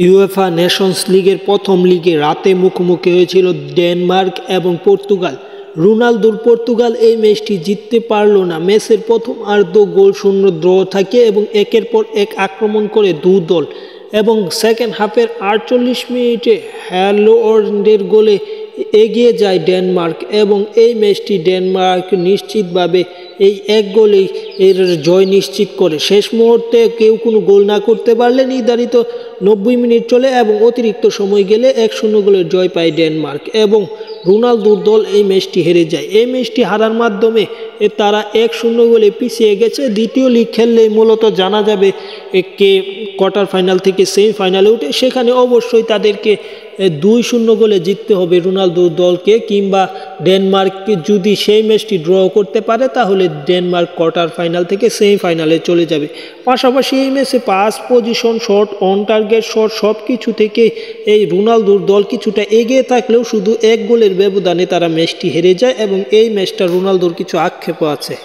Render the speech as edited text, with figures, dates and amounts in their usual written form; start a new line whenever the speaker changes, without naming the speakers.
UEFA Nations লিগের প্রথম লিগে রাতে মুখোমুখি হয়েছিল ডেনমার্ক এবং পর্তুগাল। রোনালদোর পর্তুগাল এই ম্যাচটি জিততে পারল না। ম্যাচের প্রথম অর্ধ গোল শূন্য ড্র থাকে এবং একের পর এক আক্রমণ করে দু দল, এবং সেকেন্ড হাফের 48 মিনিটে হ্যালোল্যান্ডের গোলে এগিয়ে যায় ডেনমার্ক এবং এই ম্যাচটি ডেনমার্ক নিশ্চিতভাবে এই এক গোলেই এর জয় নিশ্চিত করে। শেষ মুহূর্তে কেউ কোনো গোল না করতে পারলে নির্ধারিত 90 মিনিট চলে এবং অতিরিক্ত সময় গেলে 1-0 গোলের জয় পায় ডেনমার্ক এবং রোনালদোর দল এই ম্যাচটি হেরে যায়। এই ম্যাচটি হারার মাধ্যমে তারা 1-0 গোলে পিছিয়ে গেছে। দ্বিতীয় লিগ খেললেই মূলত জানা যাবে কে কোয়ার্টার ফাইনাল থেকে সেমিফাইনালে উঠে। সেখানে অবশ্যই তাদেরকে 2-0 গোলে জিততে হবে রোনালদোর দলকে, কিংবা ডেনমার্ককে যদি সেই ম্যাচটি ড্র করতে পারে তাহলে ডেনমার্ক কোয়ার্টার ফাইনাল থেকে সেমিফাইনালে চলে যাবে। পাশাপাশি এই ম্যাচে pass position, shot, on target shot সব কিছু থেকে এই রোনালদোর দল কিছুটা এগিয়ে থাকলেও শুধু এক গোলের ব্যবধানে তারা ম্যাচটি হেরে যায় এবং এই ম্যাচটা রোনালদোর কিছু আক্ষেপও আছে।